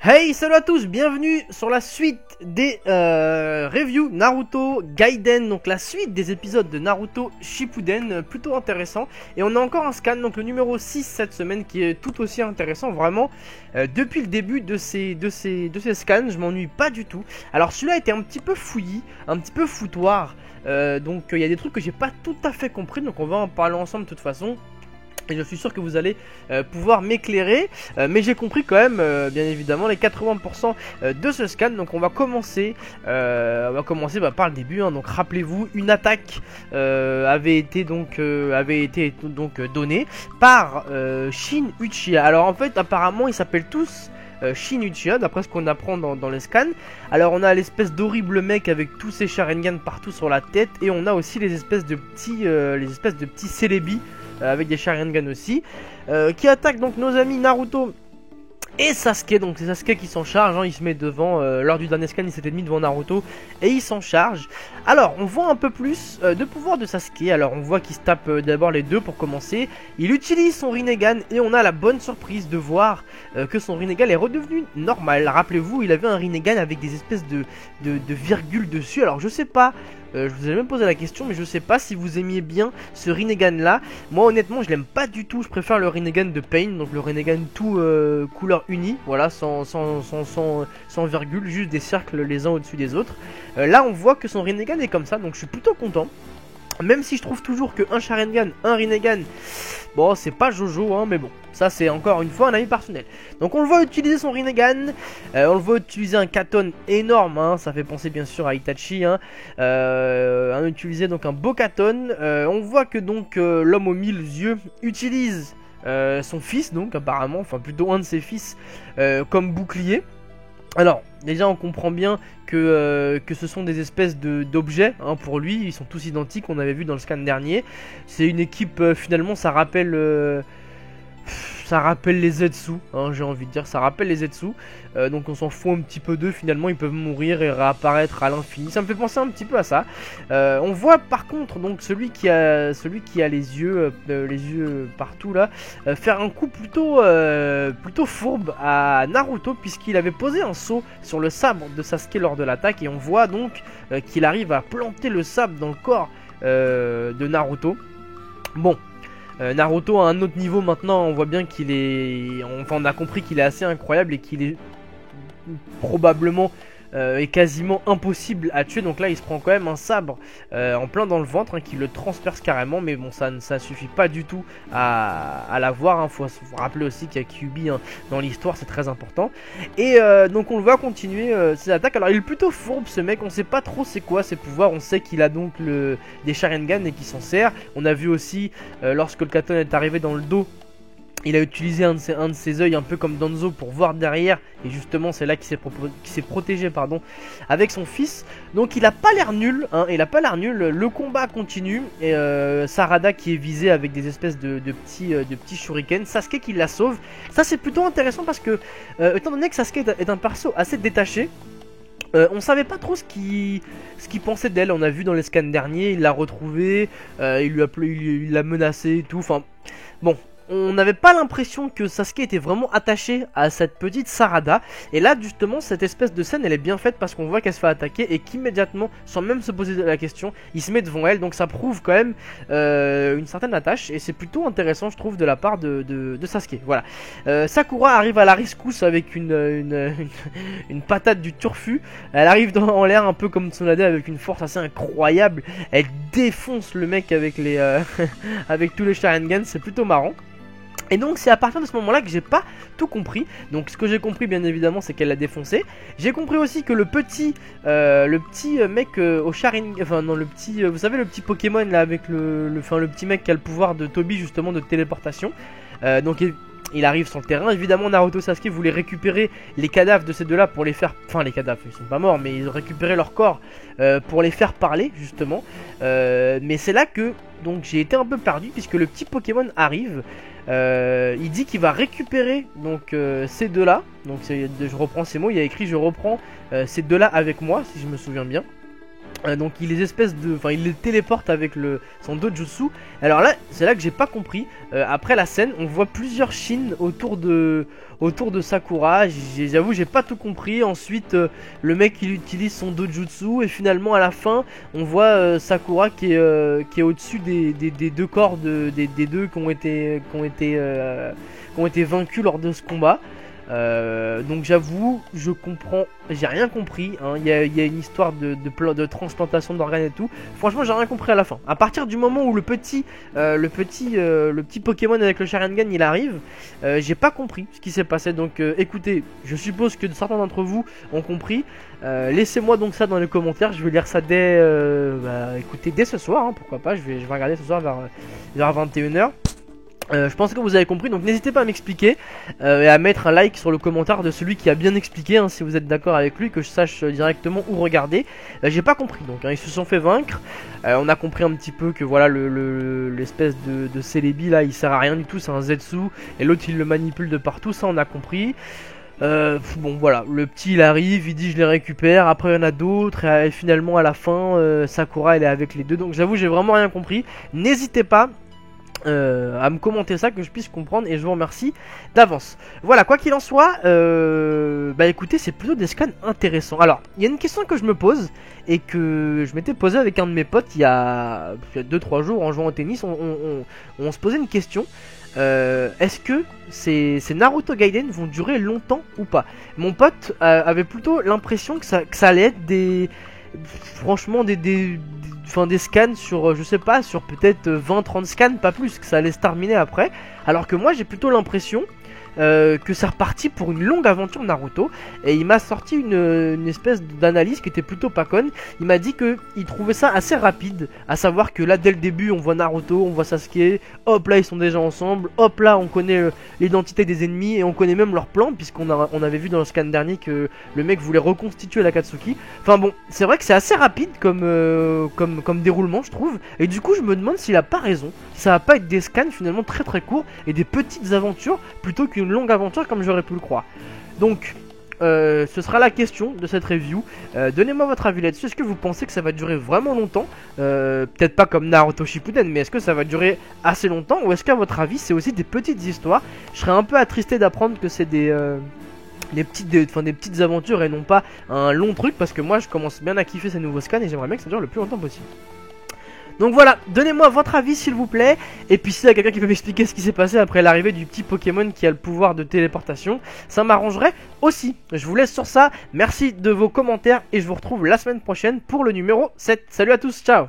Hey, salut à tous, bienvenue sur la suite des reviews Naruto Gaiden, donc la suite des épisodes de Naruto Shippuden, plutôt intéressant. Et on a encore un scan, donc le numéro 6 cette semaine, qui est tout aussi intéressant, vraiment. Depuis le début de ces scans, je m'ennuie pas du tout. Alors celui-là était un petit peu fouillis, un petit peu foutoir, donc il y a des trucs que j'ai pas tout à fait compris, donc on va en parler ensemble de toute façon. Et je suis sûr que vous allez pouvoir m'éclairer, mais j'ai compris quand même, bien évidemment, les 80% de ce scan. Donc on va commencer par le début, hein. Donc rappelez-vous, une attaque avait été donnée par Shin Uchiha. Alors en fait, apparemment, ils s'appellent tous Shin Uchiha, d'après ce qu'on apprend dans les scans. Alors on a l'espèce d'horrible mec avec tous ses Sharingan partout sur la tête, et on a aussi les espèces de petits célébis avec des Sharingan aussi, qui attaquent donc nos amis Naruto et Sasuke. Donc c'est Sasuke qui s'en charge, hein. Il se met devant, lors du dernier scan il s'était mis devant Naruto et il s'en charge. Alors on voit un peu plus de pouvoir de Sasuke. Alors on voit qu'il se tape d'abord les deux pour commencer. Il utilise son Rinnegan et on a la bonne surprise de voir que son Rinnegan est redevenu normal. Rappelez-vous, il avait un Rinnegan avec des espèces de virgules dessus. Alors je sais pas, je vous ai même posé la question, mais je sais pas si vous aimiez bien ce Rinnegan là. Moi honnêtement je l'aime pas du tout, je préfère le Rinnegan de Pain, donc le Rinnegan tout couleur unie, voilà, sans virgule, juste des cercles les uns au-dessus des autres. Là on voit que son Rinnegan est comme ça, donc je suis plutôt content. Même si je trouve toujours que un Sharingan, un Rinnegan, bon c'est pas Jojo, hein, mais bon, ça c'est encore une fois un avis personnel. Donc on le voit utiliser son Rinnegan, on le voit utiliser un Katon énorme, hein, ça fait penser bien sûr à Itachi, hein, utiliser donc un beau Katon. On voit que donc l'homme aux 1000 yeux utilise son fils, donc apparemment, enfin plutôt un de ses fils, comme bouclier. Alors déjà on comprend bien que ce sont des espèces d'objets, hein, pour lui, ils sont tous identiques, on avait vu dans le scan dernier. C'est une équipe, finalement ça rappelle les Zetsu, hein, j'ai envie de dire, ça rappelle les Zetsu. Donc on s'en fout un petit peu d'eux, finalement ils peuvent mourir et réapparaître à l'infini. Ça me fait penser un petit peu à ça. On voit par contre donc celui qui a les yeux partout là, faire un coup plutôt fourbe à Naruto, puisqu'il avait posé un saut sur le sabre de Sasuke lors de l'attaque, et on voit donc qu'il arrive à planter le sabre dans le corps de Naruto. Bon. Naruto à un autre niveau maintenant, on voit bien qu'il est... Enfin on a compris qu'il est assez incroyable et qu'il est probablement et quasiment impossible à tuer. Donc là il se prend quand même un sabre en plein dans le ventre, hein, qui le transperce carrément. Mais bon, ça suffit pas du tout à l'avoir, hein. Faut rappeler aussi qu'il y a Kyuubi, hein, dans l'histoire, c'est très important. Et donc on le voit continuer ses attaques. Alors il est plutôt fourbe ce mec, on sait pas trop c'est quoi ses pouvoirs. On sait qu'il a donc des Sharingan et qu'il s'en sert. On a vu aussi lorsque le Katon est arrivé dans le dos, il a utilisé un de ses yeux un peu comme Danzo pour voir derrière, et justement c'est là qu'il s'est protégé, pardon, avec son fils. Donc il a pas l'air nul, hein, le combat continue, et Sarada qui est visé avec des espèces de petits shurikens, Sasuke qui la sauve. Ça c'est plutôt intéressant parce que étant donné que Sasuke est un perso assez détaché, on savait pas trop ce qu'il pensait d'elle. On a vu dans les scans derniers, il l'a retrouvée, il l'a menacé et tout, enfin bon. On n'avait pas l'impression que Sasuke était vraiment attaché à cette petite Sarada. Et là justement cette espèce de scène elle est bien faite, parce qu'on voit qu'elle se fait attaquer et qu'immédiatement, sans même se poser la question, il se met devant elle. Donc ça prouve quand même une certaine attache, et c'est plutôt intéressant je trouve de la part de Sasuke. Voilà. Sakura arrive à la rescousse avec une patate du turfu. Elle arrive en l'air un peu comme Tsunade avec une force assez incroyable. Elle défonce le mec avec avec tous les Sharingan, c'est plutôt marrant. Et donc c'est à partir de ce moment là que j'ai pas tout compris. Donc ce que j'ai compris bien évidemment c'est qu'elle l'a défoncé. J'ai compris aussi que le petit mec au Sharingan, enfin non, vous savez le petit Pokémon là avec le petit mec qui a le pouvoir de Toby justement de téléportation. Donc il arrive sur le terrain. Évidemment Naruto et Sasuke voulaient récupérer les cadavres de ces deux là pour les faire... Enfin les cadavres ils sont pas morts, mais ils ont récupéré leur corps pour les faire parler justement. Mais c'est là que donc j'ai été un peu perdu, puisque le petit Pokémon arrive. Il dit qu'il va récupérer donc ces deux là. Donc je reprends ces mots, il y a écrit je reprends ces deux là avec moi, si je me souviens bien. Donc il il les téléporte avec son dojutsu. Alors là, c'est là que j'ai pas compris. Après la scène, on voit plusieurs Shin autour de Sakura. J'avoue, j'ai pas tout compris. Ensuite, le mec il utilise son dojutsu et finalement à la fin, on voit Sakura qui est au-dessus des deux corps des deux qui ont été vaincus lors de ce combat. Donc j'avoue, j'ai rien compris. Hein. Il y a une histoire de transplantation d'organes et tout. Franchement, j'ai rien compris à la fin. À partir du moment où le petit Pokémon avec le Sharingan il arrive, j'ai pas compris ce qui s'est passé. Donc écoutez, je suppose que certains d'entre vous ont compris. Laissez-moi donc ça dans les commentaires. Je vais lire ça dès ce soir. Hein, pourquoi pas. Je vais regarder ce soir vers 21h. Je pense que vous avez compris, donc n'hésitez pas à m'expliquer et à mettre un like sur le commentaire de celui qui a bien expliqué, hein, si vous êtes d'accord avec lui, que je sache directement où regarder. J'ai pas compris, donc hein, ils se sont fait vaincre. On a compris un petit peu que voilà l'espèce de Celebi là, il sert à rien du tout, c'est un Zetsu, et l'autre il le manipule de partout, ça on a compris. Bon voilà, le petit il arrive, il dit je les récupère, après il y en a d'autres, et finalement à la fin Sakura elle est avec les deux, donc j'avoue j'ai vraiment rien compris. N'hésitez pas à me commenter ça, que je puisse comprendre, et je vous remercie d'avance. Voilà, quoi qu'il en soit, écoutez, c'est plutôt des scans intéressants. Alors, il y a une question que je me pose, et que je m'étais posé avec un de mes potes il y a 2-3 jours en jouant au tennis. On se posait une question. Est-ce que ces Naruto Gaiden vont durer longtemps ou pas? Mon pote avait plutôt l'impression que ça allait être franchement des scans sur, je sais pas, sur peut-être 20-30 scans, pas plus, que ça allait se terminer après. Alors que moi j'ai plutôt l'impression que c'est reparti pour une longue aventure Naruto. Et il m'a sorti une espèce d'analyse qui était plutôt pas conne. Il m'a dit qu'il trouvait ça assez rapide, à savoir que là dès le début on voit Naruto, on voit Sasuke, hop là ils sont déjà ensemble, hop là on connaît l'identité des ennemis et on connaît même leur plan, puisqu'on avait vu dans le scan dernier que le mec voulait reconstituer l'Akatsuki. Enfin bon, c'est vrai que c'est assez rapide comme déroulement, je trouve. Et du coup je me demande s'il a pas raison, si ça va pas être des scans finalement très très courts et des petites aventures plutôt qu'une longue aventure comme j'aurais pu le croire. Donc ce sera la question de cette review. Donnez-moi votre avis là-dessus. Est-ce que vous pensez que ça va durer vraiment longtemps? Peut-être pas comme Naruto Shippuden, mais est-ce que ça va durer assez longtemps? Ou est-ce qu'à votre avis c'est aussi des petites histoires? Je serais un peu attristé d'apprendre que c'est des petites aventures et non pas un long truc, parce que moi je commence bien à kiffer ces nouveaux scans et j'aimerais bien que ça dure le plus longtemps possible. Donc voilà, donnez-moi votre avis s'il vous plaît. Et puis s'il y a quelqu'un qui peut m'expliquer ce qui s'est passé après l'arrivée du petit Pokémon qui a le pouvoir de téléportation, ça m'arrangerait aussi. Je vous laisse sur ça, merci de vos commentaires et je vous retrouve la semaine prochaine pour le numéro 7. Salut à tous, ciao.